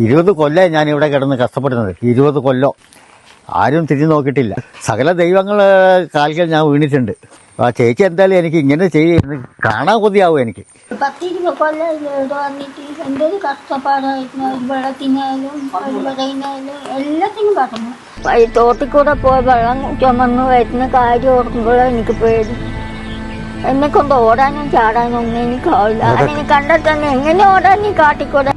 20 കൊല്ലം ഞാൻ ഇവിടെ കിടന്ന് കഷ്ടപ്പെടുന്നത്. 20 കൊല്ലം ആരും തിരിഞ്ഞു നോക്കിയിട്ടില്ല. സകല ദൈവങ്ങൾ കാൽക്കൽ ഞാൻ വീണിട്ടുണ്ട്. ആ ചേച്ചി എന്തായാലും എനിക്ക് ഇങ്ങനെ ചെയ്യുന്നത് കാണാൻ കൊതിയാവും എനിക്ക്. 10-20 കൊല്ലം ഇവിടെ വന്നിട്ട് എന്തൊരു കഷ്ടപ്പാടായിരുന്നു. വെള്ളത്തിനായാലും പറയുന്നതിനായാലും എല്ലാത്തിനും കടന്നു. ഈ തോട്ടിൽ കൂടെ പോയി വെള്ളം ചുമന്ന് വരുന്ന കാര്യം ഓർക്കുമ്പോഴാണ് എനിക്ക് പേടി. എന്നെ കൊണ്ട് ഓടാനും ചാടാനും ഒന്നും എനിക്കാവില്ല. അതിനെ കണ്ടാൽ തന്നെ എങ്ങനെ ഓടാൻ ഈ കാട്ടിക്കൂടെ.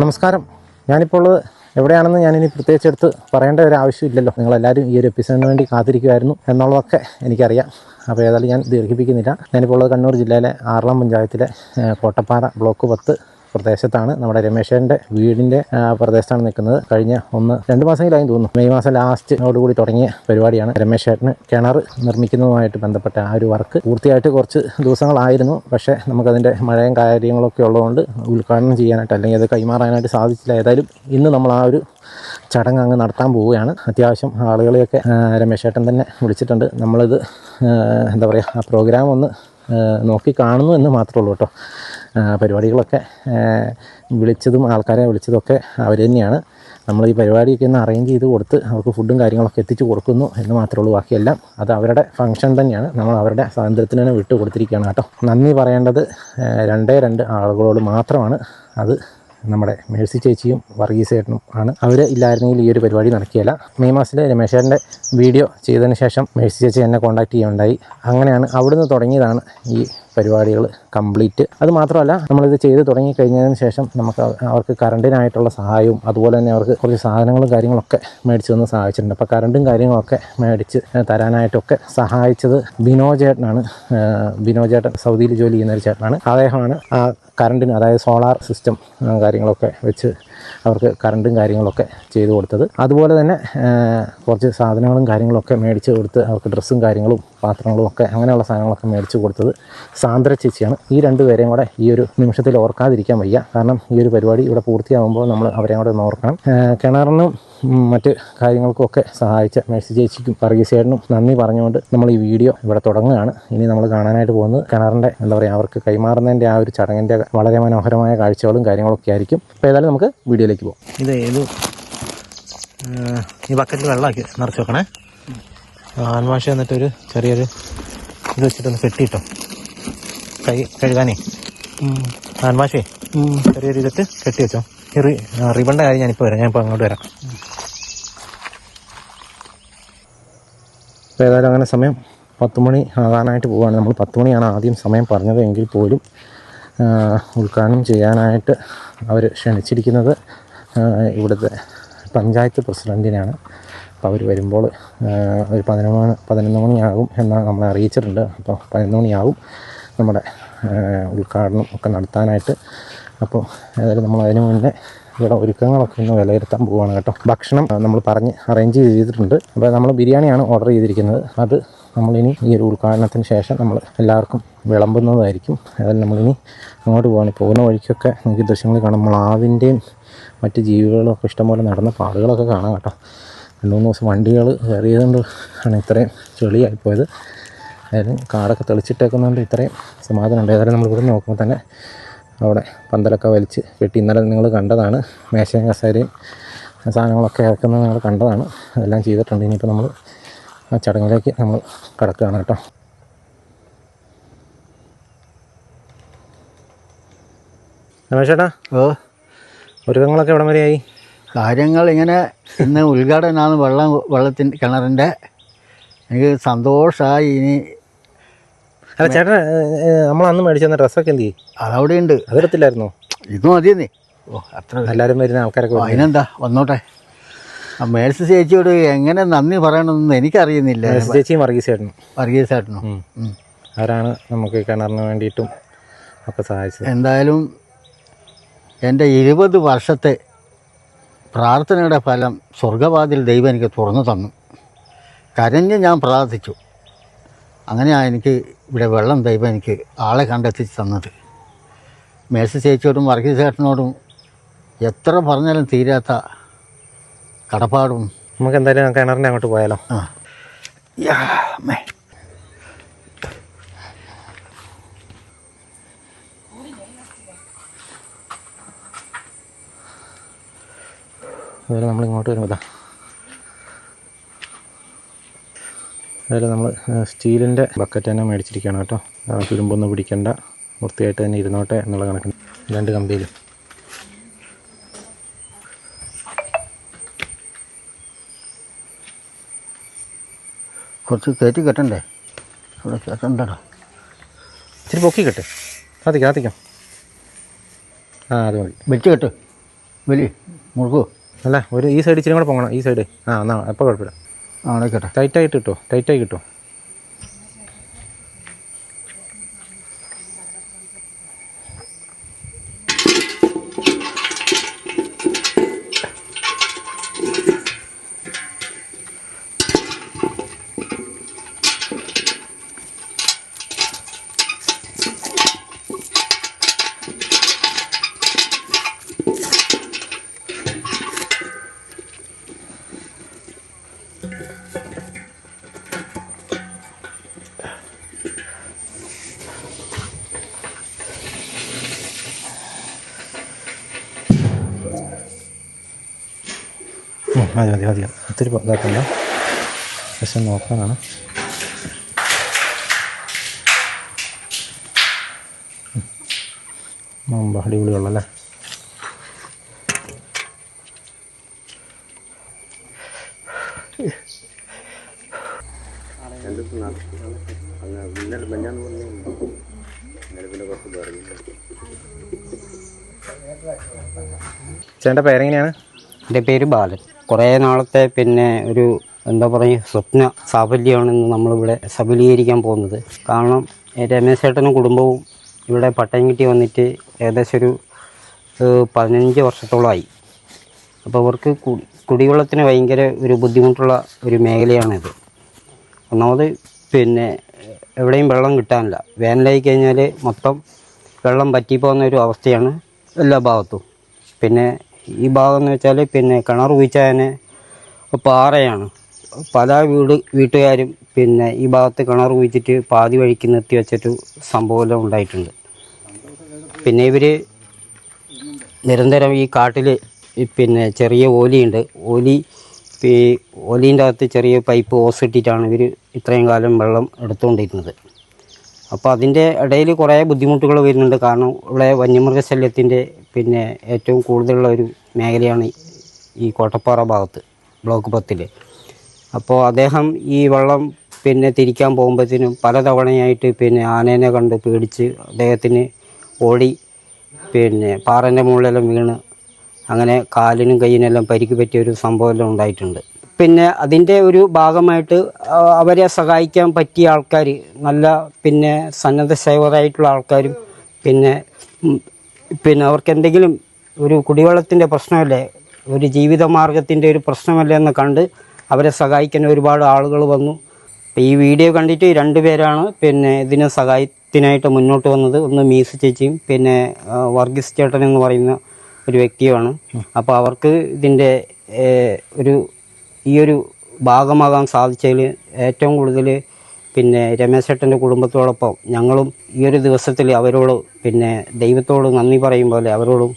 നമസ്കാരം. ഞാനിപ്പോൾ എവിടെയാണെന്ന് ഞാനിനി പ്രത്യേകിച്ച് എടുത്ത് പറയേണ്ട ഒരു ആവശ്യമില്ലല്ലോ. നിങ്ങളെല്ലാവരും ഈ ഒരു എപ്പിസോഡിന് വേണ്ടി കാത്തിരിക്കുമായിരുന്നു എന്നുള്ളതൊക്കെ എനിക്കറിയാം. അപ്പോൾ ഏതായാലും ഞാൻ ദീർഘിപ്പിക്കുന്നില്ല. ഞാനിപ്പോൾ ഉള്ളത് കണ്ണൂർ ജില്ലയിലെ ആറളം പഞ്ചായത്തിലെ കോട്ടപ്പാറ ബ്ലോക്ക് 10 പ്രദേശത്താണ്. നമ്മുടെ രമേശൻ്റെ വീടിൻ്റെ പ്രദേശത്താണ് നിൽക്കുന്നത്. കഴിഞ്ഞ 1-2 മാസമെങ്കിലായി തോന്നുന്നു. മെയ് മാസം ലാസ്റ്റോടുകൂടി തുടങ്ങിയ പരിപാടിയാണ്. രമേശേട്ടന് കിണർ നിർമ്മിക്കുന്നതുമായിട്ട് ബന്ധപ്പെട്ട ആ ഒരു വർക്ക് പൂർത്തിയായിട്ട് കുറച്ച് ദിവസങ്ങളായിരുന്നു. പക്ഷേ നമുക്കതിൻ്റെ മഴയും കാര്യങ്ങളൊക്കെ ഉള്ളതുകൊണ്ട് ഉദ്ഘാടനം ചെയ്യാനായിട്ട് അല്ലെങ്കിൽ അത് കൈമാറാനായിട്ട് സാധിച്ചില്ല. ഏതായാലും ഇന്ന് നമ്മൾ ആ ഒരു ചടങ്ങ് അങ്ങ് നടത്താൻ പോവുകയാണ്. അത്യാവശ്യം ആളുകളെയൊക്കെ രമേശേട്ടൻ തന്നെ വിളിച്ചിട്ടുണ്ട്. നമ്മളിത് എന്താ പറയുക, ആ പ്രോഗ്രാം ഒന്ന് നോക്കി കാണുന്നു എന്ന് മാത്രമേ ഉള്ളൂ കേട്ടോ. പരിപാടികളൊക്കെ വിളിച്ചതും ആൾക്കാരെ വിളിച്ചതൊക്കെ അവർ തന്നെയാണ്. നമ്മൾ ഈ പരിപാടിയൊക്കെ ഒന്ന് അറേഞ്ച് ചെയ്ത് കൊടുത്ത് അവർക്ക് ഫുഡും കാര്യങ്ങളൊക്കെ എത്തിച്ചു കൊടുക്കുന്നു എന്ന് മാത്രമേ ഉള്ളൂ. ബാക്കിയെല്ലാം അത് അവരുടെ ഫംഗ്ഷൻ തന്നെയാണ്. നമ്മൾ അവരുടെ സ്വാതന്ത്ര്യത്തിന് തന്നെ വിട്ടു കൊടുത്തിരിക്കുകയാണ് കേട്ടോ. നന്ദി പറയേണ്ടത് 2 ആളുകളോട് മാത്രമാണ്. അത് നമ്മുടെ മേഴ്സി ചേച്ചിയും വർഗീസേട്ടനും ആണ്. അവർ ഇല്ലായിരുന്നെങ്കിൽ ഈ ഒരു പരിപാടി നടക്കുകയില്ല. മെയ് മാസത്തിൽ രമേശേട്ടൻ്റെ വീഡിയോ ചെയ്തതിന് ശേഷം മേഴ്സി ചേച്ചി എന്നെ കോൺടാക്ട് ചെയ്യുകയുണ്ടായി. അങ്ങനെയാണ് അവിടുന്ന് തുടങ്ങിയതാണ് ഈ പരിപാടികൾ കംപ്ലീറ്റ്. അത് മാത്രമല്ല, നമ്മളിത് ചെയ്ത് തുടങ്ങിക്കഴിഞ്ഞതിന് ശേഷം നമുക്ക് അവർക്ക് കറണ്ടിനായിട്ടുള്ള സഹായവും അതുപോലെ തന്നെ അവർക്ക് കുറച്ച് സാധനങ്ങളും കാര്യങ്ങളൊക്കെ മേടിച്ച് തന്ന് സഹായിച്ചിട്ടുണ്ട്. അപ്പോൾ കറണ്ടും കാര്യങ്ങളൊക്കെ മേടിച്ച് തരാനായിട്ടൊക്കെ സഹായിച്ചത് ബിനോജ് ചേട്ടനാണ്. ബിനോജ് ചേട്ടൻ സൗദിയിൽ ജോലി ചെയ്യുന്ന ഒരു ചേട്ടനാണ്. അദ്ദേഹമാണ് ആ കറണ്ടിന്, അതായത് സോളാർ സിസ്റ്റം കാര്യങ്ങളൊക്കെ വെച്ച് അവർക്ക് കറണ്ടും കാര്യങ്ങളൊക്കെ ചെയ്തു കൊടുത്തത്. അതുപോലെ തന്നെ കുറച്ച് സാധനങ്ങളും കാര്യങ്ങളൊക്കെ മേടിച്ച് കൊടുത്ത് അവർക്ക് ഡ്രസ്സും കാര്യങ്ങളും പാത്രങ്ങളും ഒക്കെ അങ്ങനെയുള്ള സാധനങ്ങളൊക്കെ മേടിച്ച് കൊടുത്തത് സാന്ദ്ര ചേച്ചിയാണ്. ഈ 2 പേരെയും കൂടെ ഈ ഒരു നിമിഷത്തിൽ ഓർക്കാതിരിക്കാൻ വയ്യ. കാരണം ഈ ഒരു പരിപാടി ഇവിടെ പൂർത്തിയാകുമ്പോൾ നമ്മൾ അവരെയും കൂടെ ഒന്ന് ഓർക്കണം. കിണറിനും മറ്റ് കാര്യങ്ങൾക്കുമൊക്കെ സഹായിച്ച മേഴ്സി ചേച്ചിക്കും വർഗീസേട്ടനും നന്ദി പറഞ്ഞുകൊണ്ട് നമ്മൾ ഈ വീഡിയോ ഇവിടെ തുടങ്ങുകയാണ്. ഇനി നമ്മൾ കാണാനായിട്ട് പോകുന്നത് കിണറിൻ്റെ എന്താ പറയുക, അവർക്ക് കൈമാറുന്നതിൻ്റെ ആ ഒരു ചടങ്ങിൻ്റെ വളരെ മനോഹരമായ കാഴ്ചകളും കാര്യങ്ങളൊക്കെ ആയിരിക്കും. അപ്പോൾ ഏതായാലും നമുക്ക് വീഡിയോയിലേക്ക് പോകാം. ഇത് ഈ ബക്കറ്റിൽ വെള്ളമാക്കി നിറച്ച് വെക്കണേ. ആൺവാഷ എന്നിട്ടൊരു ചെറിയൊരു ഇത് വെച്ചിട്ടൊന്ന് കെട്ടിയിട്ടോ, കൈ കഴുകാനേ. ആൺവാഷേ ചെറിയൊരു ഇതിട്ട് കെട്ടി വെച്ചോ. ഈ റിബണിൻ്റെ കാര്യം ഞാനിപ്പോൾ വരാം. ഞാനിപ്പോൾ അങ്ങോട്ട് വരാം. അപ്പോൾ ഏതായാലും അങ്ങനെ സമയം 10 മണി ആകാനായിട്ട് പോവുകയാണ്. നമ്മൾ 10 മണിയാണ് ആദ്യം സമയം പറഞ്ഞത്. എങ്കിൽ പോലും ഉദ്ഘാടനം ചെയ്യാനായിട്ട് അവർ ക്ഷണിച്ചിരിക്കുന്നത് ഇവിടുത്തെ പഞ്ചായത്ത് പ്രസിഡൻറ്റിനെയാണ്. അപ്പോൾ അവർ വരുമ്പോൾ ഒരു 11 മണിയാകും എന്നാണ് നമ്മളെ അറിയിച്ചിട്ടുണ്ട്. അപ്പോൾ 11 മണിയാകും നമ്മുടെ ഉദ്ഘാടനം ഒക്കെ നടത്താനായിട്ട്. അപ്പോൾ ഏതായാലും നമ്മൾ അതിന് മുന്നേ ഇവിടെ ഒരുക്കങ്ങളൊക്കെ ഒന്ന് വിലയിരുത്താൻ പോവുകയാണ് കേട്ടോ. ഭക്ഷണം നമ്മൾ പറഞ്ഞ് അറേഞ്ച് ചെയ്തിട്ടുണ്ട്. അപ്പോൾ നമ്മൾ ബിരിയാണിയാണ് ഓർഡർ ചെയ്തിരിക്കുന്നത്. അത് നമ്മളിനി ഈ ഒരു ഉദ്ഘാടനത്തിന് ശേഷം നമ്മൾ എല്ലാവർക്കും വിളമ്പുന്നതായിരിക്കും. അതായത് നമ്മളിനി അങ്ങോട്ട് പോകണം. പോകുന്ന വഴിക്കൊക്കെ നമുക്ക് ദൃശ്യങ്ങൾ കാണാം. മ്ലാവിൻ്റെയും മറ്റ് ജീവികളും ഒക്കെ ഇഷ്ടംപോലെ നടന്ന പാടുകളൊക്കെ കാണാം കേട്ടോ. 2-3 ദിവസം വണ്ടികൾ കയറിയതുകൊണ്ട് ആണ് ഇത്രയും ചെളിയായിപ്പോയത്. അതായത് കാടൊക്കെ തെളിച്ചിട്ടേക്കുന്നതുകൊണ്ട് ഇത്രയും സമാധാനമുണ്ട്. ഏതായാലും നമ്മളിവിടെ നോക്കുമ്പോൾ തന്നെ അവിടെ പന്തലൊക്കെ വലിച്ച് കെട്ടി. ഇന്നലെ നിങ്ങൾ കണ്ടതാണ്. മേശയും കസേരയും സാധനങ്ങളൊക്കെ ഇറക്കുന്നത് നിങ്ങൾ കണ്ടതാണ്. അതെല്ലാം ചെയ്തിട്ടുണ്ട്. ഇനിയിപ്പോൾ നമ്മൾ ആ ചടങ്ങിലേക്ക് നമ്മൾ കടക്കുകയാണ് കേട്ടോ. രമേശേട്ടാ, ഒരുക്കങ്ങളൊക്കെ എവിടം വരെയായി? കാര്യങ്ങൾ ഇങ്ങനെ ഇന്ന് ഉദ്ഘാടനമാണ്. വെള്ളത്തിൻ്റെ കിണറിൻ്റെ. എനിക്ക് സന്തോഷമായി. ഇനി അല്ല ചേട്ടൻ, നമ്മൾ അന്ന് മേടിച്ചു തന്ന ഡ്രസ്സൊക്കെ എന്ത് ചെയ്യും? അതവിടെ ഉണ്ട്. അതെടുത്തില്ലായിരുന്നോ? ഇത് മതിയെന്നേ. അത്ര എല്ലാവരും വരുന്ന ആൾക്കാരൊക്കെ അതിനെന്താ, വന്നോട്ടെ. ആ മേഴ്സി ചേച്ചിയോട് എങ്ങനെ നന്ദി പറയണമെന്ന് എനിക്കറിയുന്നില്ല. ചേച്ചിയും വർഗീസേട്ടനും അവരാണ് നമുക്ക് കിണറിന് വേണ്ടിയിട്ടും ഒക്കെ സഹായിച്ചത്. എന്തായാലും എൻ്റെ 20 വർഷത്തെ പ്രാർത്ഥനയുടെ ഫലം സ്വർഗവാതിൽ ദൈവം എനിക്ക് തുറന്നു തന്നു. കരഞ്ഞ് ഞാൻ പ്രാർത്ഥിച്ചു. അങ്ങനെയാണ് എനിക്ക് ഇവിടെ വെള്ളം ദൈവം എനിക്ക് ആളെ കണ്ടെത്തിച്ച് തന്നത്. മേഴ്സി ചേച്ചിയോടും വർഗീസേട്ടനോടും എത്ര പറഞ്ഞാലും തീരാത്ത കടപ്പാടും. നമുക്ക് എന്തായാലും കിണറിൻ്റെ അങ്ങോട്ട് പോയാലോ? അതുപോലെ നമ്മളിങ്ങോട്ട് വരുമ്പോൾ അതിൽ നമ്മൾ സ്റ്റീലിൻ്റെ ബക്കറ്റ് തന്നെ മേടിച്ചിരിക്കുകയാണ് കേട്ടോ. തുരുമ്പൊന്നും പിടിക്കേണ്ട, വൃത്തിയായിട്ട് തന്നെ ഇരുന്നോട്ടെ എന്നുള്ള കണക്കിന് 2 കമ്പിയിൽ. കുറച്ച് കയറ്റി കെട്ടണ്ടേ? അവിടെ കെട്ടണ്ടോ? ഇച്ചിരി പൊക്കി കെട്ട്. കത്തിക്കാം. അത് മതി. വെച്ച് കെട്ട്. വലിയ മുറുക്കോ? അല്ല, ഈ സൈഡ് ഇച്ചിരി കൂടെ പോകണം. ഈ സൈഡ് എന്നാ അപ്പോൾ കുഴപ്പമില്ല. ആണേക്കട്ടെ. ടൈറ്റായിട്ട് കിട്ടോ? ടൈറ്റായി കിട്ടോ? മതി മതി മതി ഒത്തിരി ഇതാക്കണ്ട, പക്ഷെ നോക്കാനാണ്. അടിപൊളി വെള്ളമല്ലേ. ചേട്ടൻ്റെ പേരെങ്ങനെയാണ്? എൻ്റെ പേര് ബാലൻ. കുറേ നാളത്തെ പിന്നെ ഒരു എന്താ പറയുക സ്വപ്ന സാഫല്യമാണെന്ന് നമ്മളിവിടെ സഫലീകരിക്കാൻ പോകുന്നത്. കാരണം രമേശ് ചേട്ടനും കുടുംബവും ഇവിടെ പട്ടയം കിട്ടി വന്നിട്ട് ഏകദേശം ഒരു 15 വർഷത്തോളമായി. അപ്പോൾ അവർക്ക് കുടിവെള്ളത്തിന് ഭയങ്കര ഒരു ബുദ്ധിമുട്ടുള്ള ഒരു മേഖലയാണിത്. ഒന്നാമത് പിന്നെ എവിടെയും വെള്ളം കിട്ടാനില്ല. വേനലായി കഴിഞ്ഞാൽ മൊത്തം വെള്ളം വറ്റിപ്പോകുന്ന ഒരു അവസ്ഥയാണ് എല്ലാ ഭാഗത്തും. പിന്നെ ഈ ഭാഗം എന്ന് വെച്ചാൽ പിന്നെ കിണർ കുഴിച്ചാൽ പാറയാണ്. പല വീട്ടുകാരും പിന്നെ ഈ ഭാഗത്ത് കിണർ കുഴിച്ചിട്ട് പാതി വഴിക്ക് നിർത്തി വെച്ചിട്ട് സംഭവമെല്ലാം ഉണ്ടായിട്ടുണ്ട്. പിന്നെ ഇവർ നിരന്തരം ഈ കാട്ടിൽ പിന്നെ ചെറിയ ഓലിയുണ്ട്, ഓലീൻ്റെ അകത്ത് ചെറിയ പൈപ്പ് ഓസ് ഇട്ടിട്ടാണ് ഇവർ ഇത്രയും കാലം വെള്ളം എടുത്തുകൊണ്ടിരുന്നത്. അപ്പോൾ അതിൻ്റെ ഇടയിൽ കുറേ ബുദ്ധിമുട്ടുകൾ വരുന്നുണ്ട്. കാരണം ഇവിടെ വന്യമൃഗശല്യത്തിൻ്റെ പിന്നെ ഏറ്റവും കൂടുതലുള്ള ഒരു മേഖലയാണ് ഈ കോട്ടപ്പാറ ഭാഗത്ത് ബ്ലോക്ക് 10. അപ്പോൾ അദ്ദേഹം ഈ വെള്ളം പിന്നെ തിരിക്കാൻ പോകുമ്പോഴത്തേനും പലതവണയായിട്ട് പിന്നെ ആനേനെ കണ്ട് പേടിച്ച് അദ്ദേഹത്തിന് ഓടി പിന്നെ പാറേൻ്റെ മുകളിലെല്ലാം വീണ് അങ്ങനെ കാലിനും കയ്യിനെല്ലാം പരിക്ക് പറ്റിയൊരു സംഭവമെല്ലാം ഉണ്ടായിട്ടുണ്ട്. പിന്നെ അതിൻ്റെ ഒരു ഭാഗമായിട്ട് അവരെ സഹായിക്കാൻ പറ്റിയ ആൾക്കാർ, നല്ല പിന്നെ സന്നദ്ധ സേവകരായിട്ടുള്ള ആൾക്കാരും പിന്നെ അവർക്ക് എന്തെങ്കിലും ഒരു കുടിവെള്ളത്തിൻ്റെ പ്രശ്നമല്ലേ, ഒരു ജീവിതമാർഗത്തിൻ്റെ ഒരു പ്രശ്നമല്ലേ എന്ന് കണ്ട് അവരെ സഹായിക്കാൻ ഒരുപാട് ആളുകൾ വന്നു. ഈ വീഡിയോ കണ്ടിട്ട് 2 പേരാണ് പിന്നെ ഇതിന് സഹായത്തിനായിട്ട് മുന്നോട്ട് വന്നത്. ഒന്ന് മീസ് ചേച്ചിയും പിന്നെ വർഗീസ് ചേട്ടൻ എന്ന് പറയുന്ന ഒരു വ്യക്തിയുമാണ്. അപ്പോൾ അവർക്ക് ഇതിൻ്റെ ഈ ഒരു ഭാഗമാകാൻ സാധിച്ചതിൽ ഏറ്റവും കൂടുതൽ പിന്നെ രമേശ് ചേട്ടൻ്റെ കുടുംബത്തോടൊപ്പം ഞങ്ങളും ഈ ഒരു ദിവസത്തിൽ അവരോട് പിന്നെ ദൈവത്തോട് നന്ദി പറയും പോലെ അവരോടും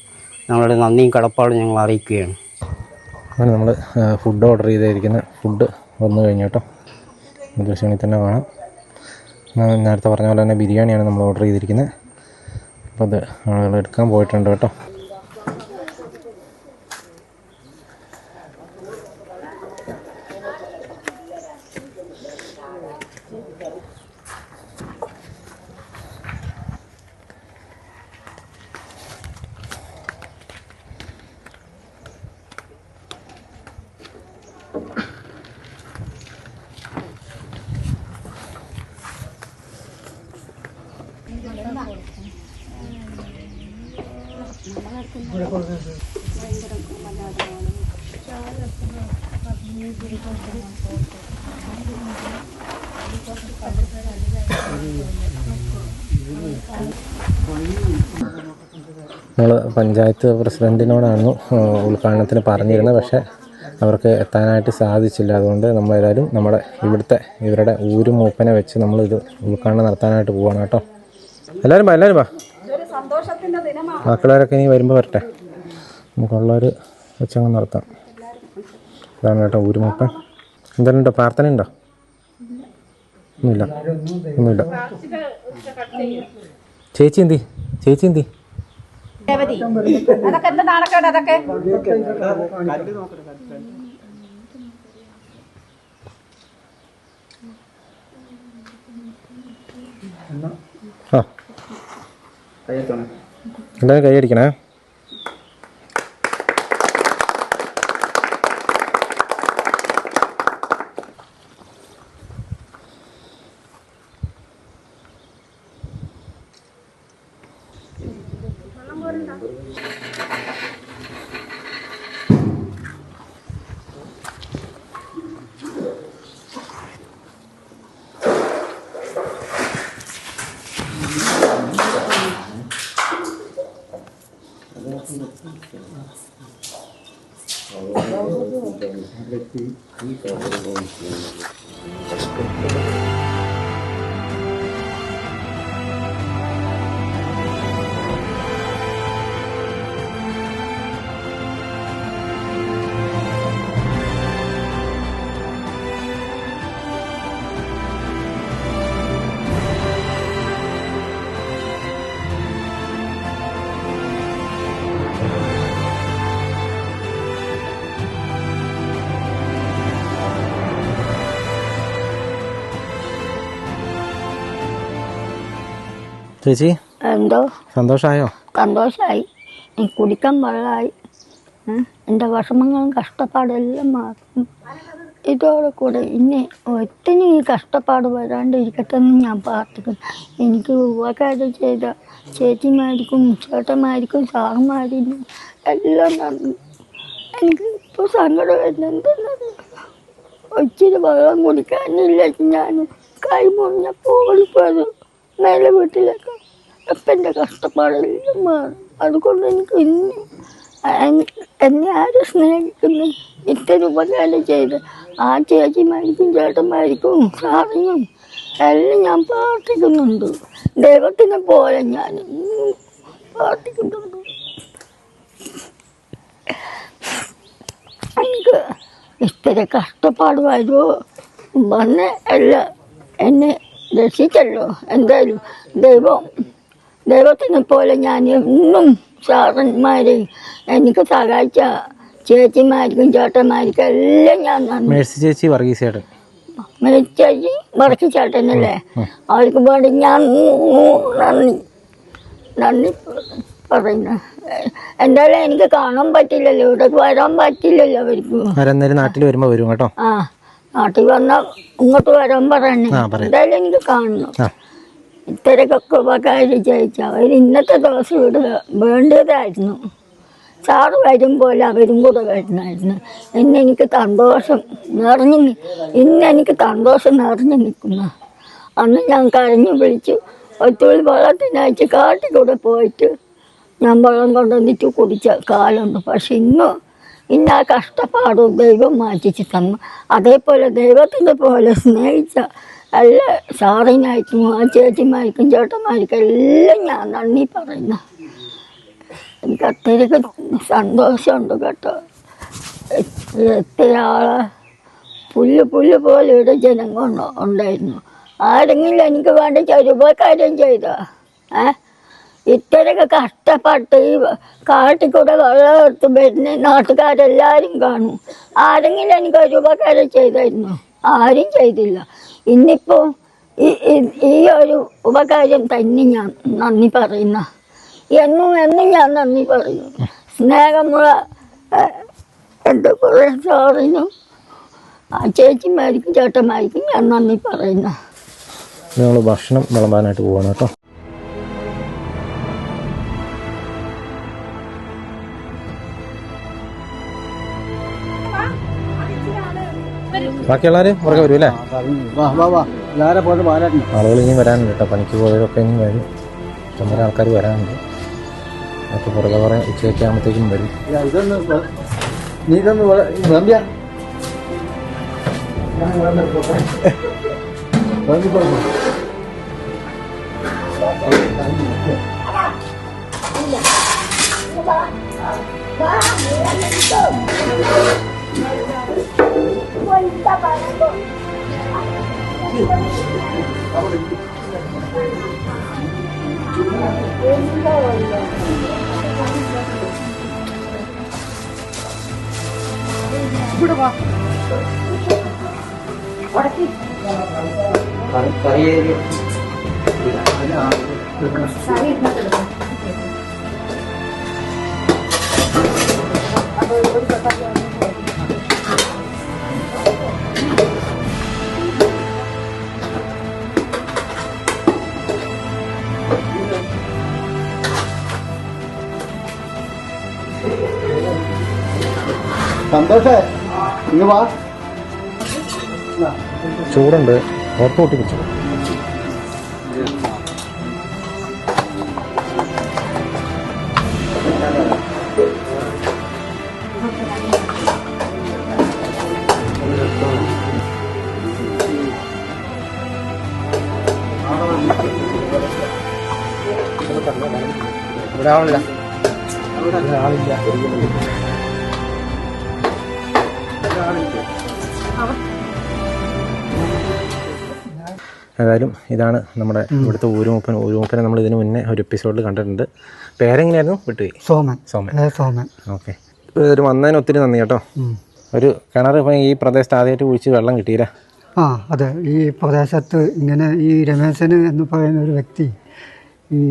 ഞങ്ങളുടെ നന്ദിയും കടപ്പാടും ഞങ്ങൾ അറിയിക്കുകയാണ്. അങ്ങനെ നമ്മൾ ഫുഡ് ഓർഡർ ചെയ്തിരിക്കുന്ന ഫുഡ് വന്നു കഴിഞ്ഞു കേട്ടോ. ദൃശ്യങ്ങളിൽ തന്നെ കാണാം. നേരത്തെ പറഞ്ഞ പോലെ തന്നെ ബിരിയാണിയാണ് നമ്മൾ ഓർഡർ ചെയ്തിരിക്കുന്നത്. അപ്പോൾ അത് ആളുകൾ എടുക്കാൻ പോയിട്ടുണ്ട് കേട്ടോ. നമ്മൾ പഞ്ചായത്ത് പ്രസിഡൻറ്റിനോടാണ് ഉദ്ഘാടനത്തിന് പറഞ്ഞിരുന്നത്. പക്ഷേ അവർക്ക് എത്താനായിട്ട് സാധിച്ചില്ല. അതുകൊണ്ട് നമ്മളേതായാലും ഇവരുടെ ഊരും മൂപ്പനെ വെച്ച് നമ്മളിത് ഉദ്ഘാടനം നടത്താനായിട്ട് പോവാണ് കേട്ടോ. എല്ലാവരും വാ. മക്കളവരൊക്കെ ഇനി വരുമ്പോൾ വരട്ടെ, നമുക്കുള്ളവർ വെച്ചങ്ങ് നടത്താം. അതാണ് കേട്ടോ ഊരുമൂപ്പൻ. എന്തെങ്കിലും ഉണ്ടോ? പ്രാർത്ഥന ഉണ്ടോ? ഒന്നുമില്ല. ചേച്ചി എന്തി അതൊക്കെ എന്താ നാണക്കേട്? അതൊക്കെ എല്ലാവരും കൈയടിക്കണേ. ചേച്ചി എന്തോ സന്തോഷമായോ? സന്തോഷമായി, കുടിക്കാൻ വെള്ളമായി, എൻ്റെ വിഷമങ്ങളും കഷ്ടപ്പാടെല്ലാം മാറും. ഇതോടെ കൂടെ ഇനി ഒത്തിരി കഷ്ടപ്പാട് വരാണ്ടിരിക്കട്ടെ എന്ന് ഞാൻ പ്രാർത്ഥിക്കുന്നു. എനിക്ക് ഉപകാരം ചെയ്ത ചേച്ചിമാർക്കും ചേട്ടന്മാർക്കും സാറുമാരിക്കും എല്ലാം നന്ദി. എനിക്ക് ഇപ്പോൾ സങ്കടം വരുന്നത് ഒത്തിരി വെള്ളം കുടിക്കാനില്ല. ഞാൻ കൈ മുറിഞ്ഞപ്പോൾ ഓടിപ്പോയത് മേലെ വീട്ടിലേക്ക്. അപ്പം എൻ്റെ കഷ്ടപ്പാടെല്ലാം മാറും. അതുകൊണ്ട് എനിക്ക് ഇന്നും എന്നെ ആരും സ്നേഹിക്കുന്നു ഇത്തരം ഉപകാരം ചെയ്ത് ആ ചേച്ചിമാർക്കും ചേട്ടന്മാർക്കും സാറിനും എല്ലാം ഞാൻ പ്രാർത്ഥിക്കുന്നുണ്ട്. ദൈവത്തിനെ പോലെ ഞാൻ പ്രാർത്ഥിക്കുന്നുണ്ട്. എനിക്ക് ഇത്ര കഷ്ടപ്പാട് വരുമോ വന്ന് എല്ലാം എന്നെ രക്ഷിച്ചല്ലോ. എന്തായാലും ദൈവത്തിനെ പോലെ ഞാൻ എന്നും സാറന്മാരെയും എനിക്ക് സഹായിച്ച ചേച്ചിമാർക്കും ചേട്ടന്മാർക്കും എല്ലാം ഞാൻ മേഴ്സി ചേച്ചി വർഗീസ് ചേട്ടൻ ചേച്ചി വർഗീസ് ചേട്ടനല്ലേ, അവർക്ക് വേണ്ടി ഞാൻ നന്ദി പറയുന്നു. എന്തായാലും എനിക്ക് കാണാൻ പറ്റില്ലല്ലോ, ഇവിടെ വരാൻ പറ്റില്ലല്ലോ അവർക്ക്. നാട്ടിൽ വരുമ്പോൾ വരും കേട്ടോ. ആ, നാട്ടിൽ വന്നാൽ ഇങ്ങോട്ട് വരാൻ പറയണേ. എന്തായാലും എനിക്ക് കാണണം. ഇത്തരക്കൊക്കെ ഉപകാരം ചെയ്യിച്ച അവർ ഇന്നത്തെ ദിവസം ഇവിടെ വേണ്ടതായിരുന്നു. സാറ് വരും പോലെ അവരും കൂടെ വരുന്നായിരുന്നു. ഇന്നെനിക്ക് സന്തോഷം നിറഞ്ഞു നിൽക്കുന്നു. അന്ന് ഞാൻ കരഞ്ഞു വിളിച്ചു ഒത്തുള്ളി വെള്ളത്തിനയച്ച് കാട്ടിക്കൂടെ പോയിട്ട് ഞാൻ വെള്ളം കൊണ്ടുവന്നിട്ട് കുടിച്ച കാലുണ്ട്. പക്ഷെ ഇന്ന് ആ കഷ്ടപ്പാടും ദൈവം മാറ്റിച്ച് തന്നു. അതേപോലെ ദൈവത്തിൻ്റെ പോലെ സ്നേഹിച്ച എല്ലാ സാറിനായിട്ടും ആ ചേച്ചിമാർക്കും ചേട്ടന്മാർക്കും എല്ലാം ഞാൻ നന്ദി പറയുന്നു. എനിക്ക് അത്രയ്ക്ക് സന്തോഷമുണ്ട് കേട്ടോ. എത്ര ആളെ പുല്ല് പോലെ ഇവിടെ ജനങ്ങൾ ഉണ്ടായിരുന്നു. ആരെങ്കിലും എനിക്ക് വേണ്ട ഉപകാരം ചെയ്തോ? ഇത്രയൊക്കെ കഷ്ടപ്പെട്ട് ഈ കാട്ടിക്കൂടെ വെള്ളം എടുത്ത് വരുന്ന നാട്ടുകാരെല്ലാവരും കാണും. ആരെങ്കിലും എനിക്കൊരു ഉപകാരം ചെയ്തായിരുന്നു? ആരും ചെയ്തില്ല. ഇന്നിപ്പോൾ ഈ ഒരു ഉപകാരം തന്നെ ഞാൻ നന്ദി പറയുന്ന, എന്നും ഞാൻ നന്ദി പറയുന്നു. സ്നേഹമുള്ള എൻ്റെ കുറേ സാറിനും ആ ചേച്ചിമാർക്കും ചേട്ടന്മാർക്കും ഞാൻ നന്ദി പറയുന്ന. ഞങ്ങൾ ഭക്ഷണം വിളമ്പാനായിട്ട് പോവാണ് കേട്ടോ. ബാക്കിയുള്ളവർ ഉറക്കെ വരും അല്ലേ? ആളുകൾ ഇനിയും വരാനുണ്ട് കേട്ടോ. പണിക്ക് പോയവരൊക്കെ ഇനിയും വരും. ഇഷ്ടംപോലെ ആൾക്കാർ വരാനുണ്ട്. അപ്പോൾ പുറകെ കുറേ ഉച്ചയൊക്കെ ആകുമ്പോഴത്തേക്കും വരും. സന്തോഷേ ഇങ്ങ് വാ. ചൂടുണ്ട്, ഓർത്ത് പൊട്ടിപ്പിച്ചു. ഇവിടെ ആളില്ല. ഏതായാലും ഇതാണ് നമ്മുടെ ഇവിടുത്തെ ഊരുമൂപ്പനെ നമ്മൾ ഇതിന് മുന്നേ ഒരു എപ്പിസോഡിൽ കണ്ടിട്ടുണ്ട്. പേരെങ്ങനെയായിരുന്നു? വിട്ടുപോയി. സോമൻ. ഓക്കെ. ഒരു വന്നതിന് ഒത്തിരി നന്ദി കേട്ടോ. ഒരു കിണർ ഇപ്പം ഈ പ്രദേശത്ത് ആദ്യമായിട്ട് കുഴിച്ച് വെള്ളം കിട്ടിയില്ല. അതെ, ഈ പ്രദേശത്ത് ഇങ്ങനെ ഈ രമേശന് എന്ന് പറയുന്ന ഒരു വ്യക്തി ഈ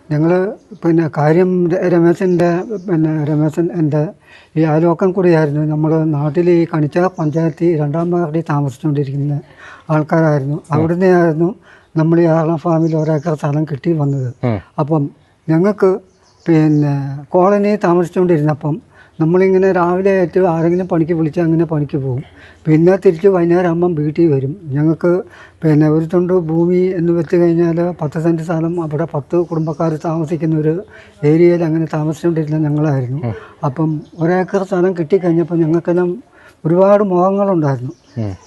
ഞങ്ങൾ കാര്യം രമേശൻ എൻ്റെ ഈ അയൽവക്കം കൂടിയായിരുന്നു. നമ്മൾ നാട്ടിൽ ഈ കണിച്ച പഞ്ചായത്തിൽ 2-ാം വാർഡിൽ താമസിച്ചുകൊണ്ടിരിക്കുന്ന ആൾക്കാരായിരുന്നു. അവിടുന്ന് നമ്മൾ ഈ ആർളം ഫാമിൽ 1 ഏക്കർ സ്ഥലം കിട്ടി വന്നത്. അപ്പം ഞങ്ങൾക്ക് കോളനി താമസിച്ചുകൊണ്ടിരുന്നപ്പം നമ്മളിങ്ങനെ രാവിലെ ആയിട്ട് ആരെങ്കിലും പണിക്ക് വിളിച്ചാൽ അങ്ങനെ പണിക്ക് പോകും. പിന്നെ തിരിച്ച് വൈകുന്നേരം ആകുമ്പം വീട്ടിൽ വരും. ഞങ്ങൾക്ക് ഒരു തുണ്ട് ഭൂമി എന്ന് വെച്ച് കഴിഞ്ഞാൽ 10 സെൻറ്റ് സ്ഥലം, അവിടെ 10 കുടുംബക്കാർ താമസിക്കുന്ന ഒരു ഏരിയയിൽ അങ്ങനെ താമസിച്ചുകൊണ്ടിരുന്ന ഞങ്ങളായിരുന്നു. അപ്പം 1 ഏക്കർ സ്ഥലം കിട്ടിക്കഴിഞ്ഞപ്പോൾ ഞങ്ങൾക്കെല്ലാം ഒരുപാട് മോഹങ്ങളുണ്ടായിരുന്നു.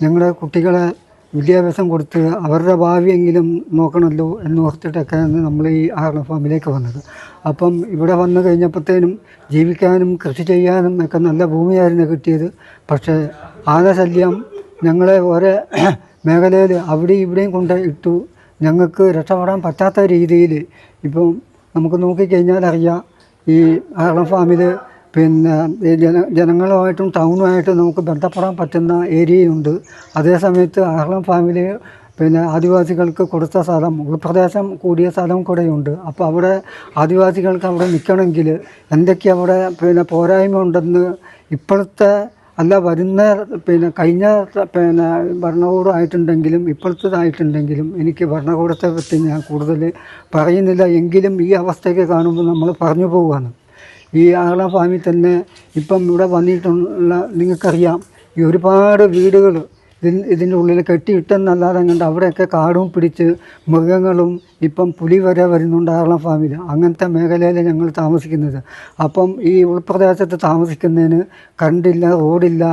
ഞങ്ങളുടെ കുട്ടികളെ വിദ്യാഭ്യാസം കൊടുത്ത് അവരുടെ ഭാവിയെങ്കിലും നോക്കണമല്ലോ എന്നോർത്തിട്ടൊക്കെയാണ് നമ്മൾ ഈ ആർളം ഫാമിലേക്ക് വന്നത്. അപ്പം ഇവിടെ വന്നു കഴിഞ്ഞപ്പോഴത്തേനും ജീവിക്കാനും കൃഷി ചെയ്യാനും ഒക്കെ നല്ല ഭൂമിയായിരുന്നു കിട്ടിയത്. പക്ഷേ ആനശല്യം ഞങ്ങളെ ഓരോ മേഖലയിൽ അവിടെയും ഇവിടെയും കൊണ്ട് ഇട്ടു. ഞങ്ങൾക്ക് രക്ഷപ്പെടാൻ പറ്റാത്ത രീതിയിൽ ഇപ്പം നമുക്ക് നോക്കിക്കഴിഞ്ഞാൽ അറിയാം, ഈ ആർളം ഫാമിൽ ജനങ്ങളുമായിട്ടും ടൗണുമായിട്ടും നമുക്ക് ബന്ധപ്പെടാൻ പറ്റുന്ന ഏരിയയുണ്ട്. അതേസമയത്ത് ആർളം ഫാമിൽ ആദിവാസികൾക്ക് കൊടുത്ത സ്ഥലം, ഉൾപ്രദേശം കൂടിയ സ്ഥലം കൂടെയുണ്ട്. അപ്പോൾ അവിടെ ആദിവാസികൾക്ക് അവിടെ നിൽക്കണമെങ്കിൽ എന്തൊക്കെ അവിടെ പോരായ്മ ഉണ്ടെന്ന് ഇപ്പോഴത്തെ അല്ല വരുന്ന കഴിഞ്ഞ ഭരണകൂടമായിട്ടുണ്ടെങ്കിലും ഇപ്പോഴത്തേതായിട്ടുണ്ടെങ്കിലും എനിക്ക് ഭരണകൂടത്തെ പറ്റി ഞാൻ കൂടുതൽ പറയുന്നില്ല. എങ്കിലും ഈ അവസ്ഥയൊക്കെ കാണുമ്പോൾ നമ്മൾ പറഞ്ഞു പോവുകയാണ്. ഈ ആർളം ഫാമിൽ തന്നെ ഇപ്പം ഇവിടെ വന്നിട്ടുള്ള നിങ്ങൾക്കറിയാം, ഈ ഒരുപാട് വീടുകൾ ഇതിൻ്റെ ഉള്ളിൽ കെട്ടിയിട്ടെന്നല്ലാതെ കണ്ട് അവിടെയൊക്കെ കാടും പിടിച്ച് മൃഗങ്ങളും ഇപ്പം പുലി വരെ വരുന്നുണ്ട് ആർളം ഫാമിൽ. അങ്ങനത്തെ മേഖലയിൽ ഞങ്ങൾ താമസിക്കുന്നത്. അപ്പം ഈ ഉൾപ്രദേശത്ത് താമസിക്കുന്നതിന് കറണ്ടില്ല, റോഡില്ല,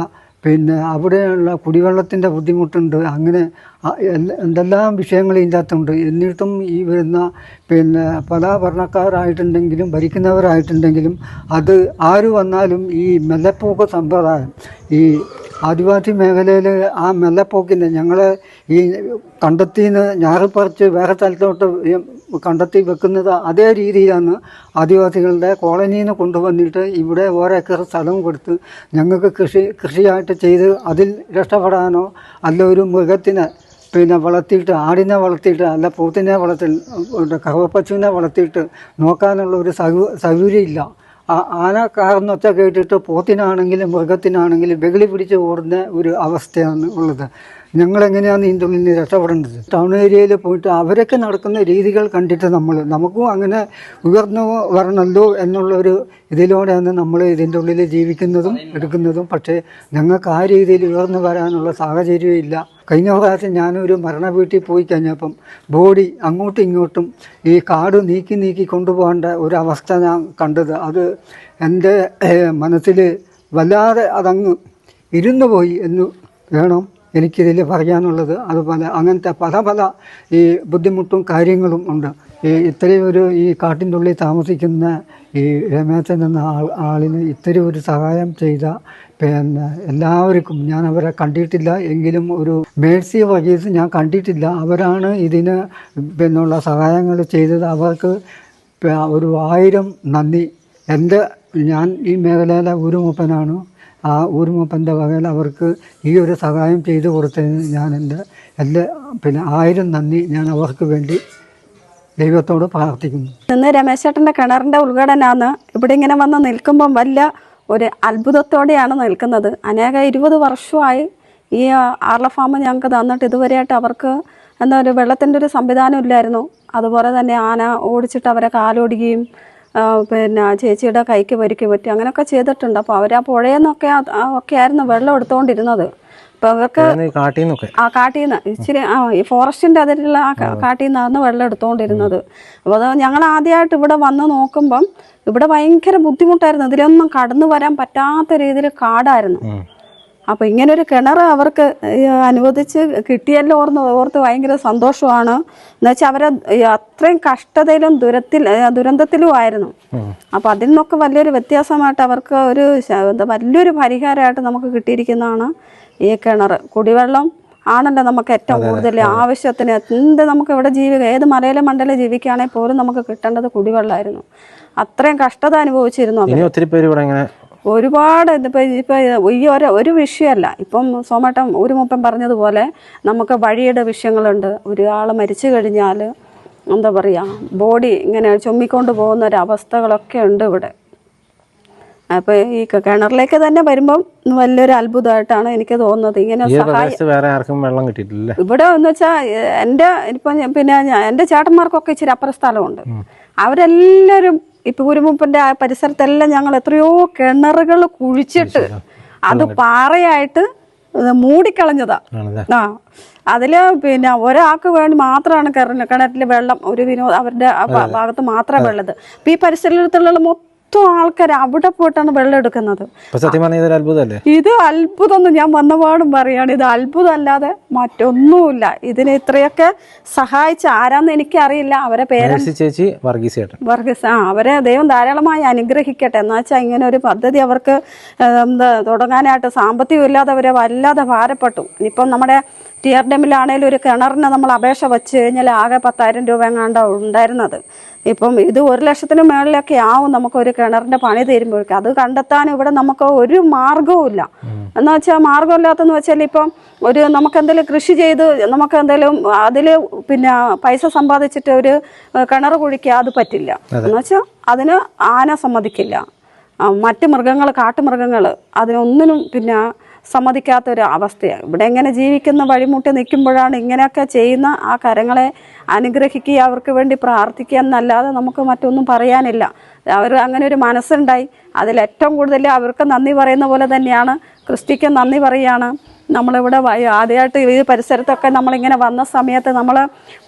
അവിടെയുള്ള കുടിവെള്ളത്തിൻ്റെ ബുദ്ധിമുട്ടുണ്ട്. അങ്ങനെ എന്തെല്ലാം വിഷയങ്ങൾ ഇതിൻ്റെ അകത്തുണ്ട്. എന്നിട്ടും ഈ വരുന്ന പല ഭരണക്കാരായിട്ടുണ്ടെങ്കിലും ഭരിക്കുന്നവരായിട്ടുണ്ടെങ്കിലും അത് ആര് വന്നാലും ഈ മെല്ലപ്പോക്ക് സമ്പ്രദായം, ഈ ആദിവാസി മേഖലയിൽ ആ മെല്ലപ്പോക്കിന് ഞങ്ങളെ ഈ കണ്ടെത്തിന്ന് ഞാറുപറിച്ച് വേറെ സ്ഥലത്തോട്ട് കണ്ടെത്തി വെക്കുന്നത് അതേ രീതിയിലാണ് ആദിവാസികളുടെ കോളനിയിൽ നിന്ന് കൊണ്ടുവന്നിട്ട് ഇവിടെ 1 ഏക്കർ സ്ഥലം കൊടുത്ത് ഞങ്ങൾക്ക് കൃഷിയായിട്ട് ചെയ്ത് അതിൽ രക്ഷപ്പെടാനോ അല്ല ഒരു മൃഗത്തിനെ വളർത്തിയിട്ട് ആടിനെ വളർത്തിയിട്ട് അല്ല പോത്തിനെ കറുവപ്പശുവിനെ വളർത്തിയിട്ട് നോക്കാനുള്ള ഒരു സൗകര്യമില്ല. ആന കാർന്നൊച്ച കേട്ടിട്ട് പോത്തിനാണെങ്കിലും മൃഗത്തിനാണെങ്കിലും വെകിളി പിടിച്ച് ഓടുന്ന ഒരു അവസ്ഥയാണ് ഉള്ളത്. ഞങ്ങളെങ്ങനെയാണ് ഇതിൻ്റെ ഉള്ളിൽ നിന്ന് രക്ഷപ്പെടേണ്ടത്? ടൗൺ ഏരിയയിൽ പോയിട്ട് അവരൊക്കെ നടക്കുന്ന രീതികൾ കണ്ടിട്ട് നമുക്കും അങ്ങനെ ഉയർന്നു വരണമല്ലോ എന്നുള്ളൊരു ഇതിലൂടെയാണ് നമ്മൾ ഇതിൻ്റെ ഉള്ളിൽ ജീവിക്കുന്നതും എടുക്കുന്നതും. പക്ഷേ ഞങ്ങൾക്ക് ആ രീതിയിൽ ഉയർന്നു വരാനുള്ള സാഹചര്യം ഇല്ല. കഴിഞ്ഞ പ്രാവശ്യം ഞാനൊരു മരണ വീട്ടിൽ പോയി കഴിഞ്ഞപ്പം ബോഡി അങ്ങോട്ടും ഇങ്ങോട്ടും ഈ കാട് നീക്കി കൊണ്ടുപോകേണ്ട ഒരവസ്ഥ ഞാൻ കണ്ടത്. അത് എൻ്റെ മനസ്സിൽ വല്ലാതെ അതങ്ങ് ഇരുന്നു പോയി എന്ന് വേണം എനിക്കിതിൽ പറയാനുള്ളത്. അതുപോലെ അങ്ങനത്തെ പല ഈ ബുദ്ധിമുട്ടും കാര്യങ്ങളും ഉണ്ട്. ഇത്രയും ഈ കാട്ടിൻ്റെ ഉള്ളിൽ താമസിക്കുന്ന ഈ രമേശൻ എന്ന ആളിന് ഇത്രയും ഒരു സഹായം ചെയ്ത എല്ലാവർക്കും, ഞാൻ അവരെ കണ്ടിട്ടില്ല എങ്കിലും ഒരു മേഴ്സി വർഗീസ് ഞാൻ കണ്ടിട്ടില്ല. അവരാണ് ഇതിന് സഹായങ്ങൾ ചെയ്തത്. അവർക്ക് ഒരു 1000 നന്ദി. ഞാൻ ഈ മേഖലയിലെ ഊരുമൂപ്പനാണ്. ആ ഊരുമൂപ്പൻ്റെ വകയിൽ അവർക്ക് ഈ ഒരു സഹായം ചെയ്തു കൊടുത്തതിന് ഞാൻ എൻ്റെ 1000 നന്ദി ഞാൻ അവർക്ക് വേണ്ടി ദൈവത്തോട് പ്രാർത്ഥിക്കുന്നു. ഇന്ന് രമേശേട്ടൻ്റെ കിണറിൻ്റെ ഉദ്ഘാടനമാണ്. ഇവിടെ ഇങ്ങനെ വന്ന് നിൽക്കുമ്പം വലിയ ഒരു അത്ഭുതത്തോടെയാണ് നിൽക്കുന്നത്. 20 വർഷമായി ഈ ആർളം ഫാം ഞങ്ങൾക്ക് തന്നിട്ട് ഇതുവരെയായിട്ട് അവർക്ക് ഒരു വെള്ളത്തിൻ്റെ ഒരു സംവിധാനം ഇല്ലായിരുന്നു. അതുപോലെ തന്നെ ആന ഓടിച്ചിട്ട് അവരെ കാലൊടിക്കുകയും ചേച്ചിയുടെ കൈക്ക് പരിക്ക് പറ്റി അങ്ങനെയൊക്കെ ചെയ്തിട്ടുണ്ട്. അപ്പോൾ അവർ ആ പുഴയിൽ നിന്നൊക്കെ ആയിരുന്നു വെള്ളം എടുത്തുകൊണ്ടിരുന്നത്. അപ്പോൾ അവർക്ക് കാട്ടിൽ നിന്ന് ഇച്ചിരി ഈ ഫോറസ്റ്റിൻ്റെ അതിലുള്ള കാട്ടിൽ നിന്നാണ് വെള്ളം എടുത്തുകൊണ്ടിരുന്നത്. അപ്പോൾ അത് ഞങ്ങൾ ആദ്യമായിട്ട് ഇവിടെ വന്ന് നോക്കുമ്പം ഇവിടെ ഭയങ്കര ബുദ്ധിമുട്ടായിരുന്നു. ഇതിലൊന്നും കടന്നു വരാൻ പറ്റാത്ത രീതിയിൽ കാടായിരുന്നു. അപ്പോൾ ഇങ്ങനൊരു കിണർ അവർക്ക് അനുവദിച്ച് കിട്ടിയല്ലോ ഓർത്ത് ഭയങ്കര സന്തോഷമാണ്. എന്നുവെച്ചാൽ അവരെ അത്രയും കഷ്ടതയിലും ദുരന്തത്തിലും ആയിരുന്നു. അപ്പോൾ അതിൽ നിന്നൊക്കെ വലിയൊരു വ്യത്യാസമായിട്ട് അവർക്ക് വലിയൊരു പരിഹാരമായിട്ട് നമുക്ക് കിട്ടിയിരിക്കുന്നതാണ് ഈ കിണർ. കുടിവെള്ളം ആണല്ലോ നമുക്ക് ഏറ്റവും കൂടുതൽ ആവശ്യത്തിന്. നമുക്ക് ഇവിടെ ഏത് മലയിലെ മണ്ടയിലെ ജീവിക്കുകയാണെങ്കിൽ പോലും നമുക്ക് കിട്ടേണ്ടത് കുടിവെള്ളമായിരുന്നു. അത്രയും കഷ്ടത അനുഭവിച്ചിരുന്നു. ഒത്തിരി പേര് ഇവിടെ ഇങ്ങനെ ഒരുപാട് ഇപ്പോൾ ഈ ഒരു വിഷയമല്ല. ഇപ്പം ഊരുമൂപ്പൻ പറഞ്ഞതുപോലെ നമുക്ക് വഴിയുടെ വിഷയങ്ങളുണ്ട്. ഒരാൾ മരിച്ചു കഴിഞ്ഞാൽ എന്താ പറയുക ബോഡി ഇങ്ങനെ ചുമ്മിക്കൊണ്ട് പോകുന്ന ഒരവസ്ഥകളൊക്കെ ഉണ്ട് ഇവിടെ. അപ്പോൾ ഈ കിണറിലേക്ക് തന്നെ വരുമ്പം വലിയൊരു അത്ഭുതമായിട്ടാണ് എനിക്ക് തോന്നുന്നത്. ഇങ്ങനെ വേറെ ആർക്കും വെള്ളം കിട്ടിയിട്ടില്ല ഇവിടെ എന്ന് വെച്ചാൽ എൻ്റെ ചേട്ടന്മാർക്കൊക്കെ ഇച്ചിരി അപ്പുറ സ്ഥലമുണ്ട്. അവരെല്ലാവരും ഇപ്പൊ കുരുമുപ്പിന്റെ ആ പരിസരത്തെല്ലാം ഞങ്ങൾ എത്രയോ കിണറുകൾ കുഴിച്ചിട്ട് അത് പാറയായിട്ട് മൂടിക്കളഞ്ഞതാ. അതില് ഒരാൾക്ക് വേണ്ടി മാത്രമാണ് കിണറ്റില് വെള്ളം, ഒരു അവരുടെ ഭാഗത്ത് മാത്രമേ വെള്ളത്. അപ്പൊ ഈ പരിസരത്തുള്ള മൊത്തം ആൾക്കാർ അവിടെ പോയിട്ടാണ് വെള്ളം എടുക്കുന്നത്. ഇത് അത്ഭുതമൊന്നും ഞാൻ വന്നപാടും പറയാണ്, ഇത് അത്ഭുതം അല്ലാതെ മറ്റൊന്നുമില്ല. ഇതിന് ഇത്രയൊക്കെ സഹായിച്ച ആരാന്ന് എനിക്കറിയില്ല. അവരെ പേര് വർഗീസ്. അവരെ ദൈവം ധാരാളമായി അനുഗ്രഹിക്കട്ടെ. എന്ന് വെച്ചാൽ ഇങ്ങനെ ഒരു പദ്ധതി അവർക്ക് തുടങ്ങാനായിട്ട് സാമ്പത്തികം ഇല്ലാതെ അവരെ വല്ലാതെ ഭാരപ്പെട്ടു. ഇനിയിപ്പം നമ്മുടെ ടിയർ ഡാമിലാണേലും ഒരു കിണറിന് നമ്മൾ അപേക്ഷ വെച്ച് കഴിഞ്ഞാൽ ആകെ 10,000 രൂപ എങ്ങാണ്ടാണ് ഉണ്ടായിരുന്നത്. ഇപ്പം ഇത് 1 ലക്ഷത്തിന് മുകളിലൊക്കെ ആവും നമുക്ക് ഒരു കിണറിന്റെ പണി തീരുമ്പോഴേക്കും. അത് കണ്ടെത്താൻ ഇവിടെ നമുക്ക് ഒരു മാർഗവും ഇല്ല. എന്ന് വെച്ചാൽ മാർഗമില്ലാത്തെന്ന് വെച്ചാൽ ഇപ്പം നമുക്ക് എന്തെങ്കിലും കൃഷി ചെയ്ത് നമുക്ക് എന്തെങ്കിലും അതിൽ പൈസ സമ്പാദിച്ചിട്ട് ഒരു കിണർ കുഴിക്കുക, അത് പറ്റില്ല. എന്ന് വെച്ചാൽ അതിന് ആന സമ്മതിക്കില്ല, മറ്റ് മൃഗങ്ങൾ, കാട്ടുമൃഗങ്ങൾ അതിനൊന്നിനും സമ്മതിക്കാത്തൊരു അവസ്ഥയാണ്. ഇവിടെ എങ്ങനെ ജീവിക്കുന്ന വഴിമുട്ടി നിൽക്കുമ്പോഴാണ് ഇങ്ങനെയൊക്കെ ചെയ്യുന്ന ആ കരങ്ങളെ അനുഗ്രഹിക്കുക, അവർക്ക് വേണ്ടി പ്രാർത്ഥിക്കുക എന്നല്ലാതെ നമുക്ക് മറ്റൊന്നും പറയാനില്ല. അവർ അങ്ങനെ ഒരു മനസ്സുണ്ടായി. അതിലേറ്റവും കൂടുതൽ അവർക്ക് നന്ദി പറയുന്ന പോലെ തന്നെയാണ് ക്രിസ്റ്റിക്ക് നന്ദി പറയുകയാണ്. നമ്മളിവിടെ ആദ്യമായിട്ട് ഈ പരിസരത്തൊക്കെ നമ്മളിങ്ങനെ വന്ന സമയത്ത് നമ്മൾ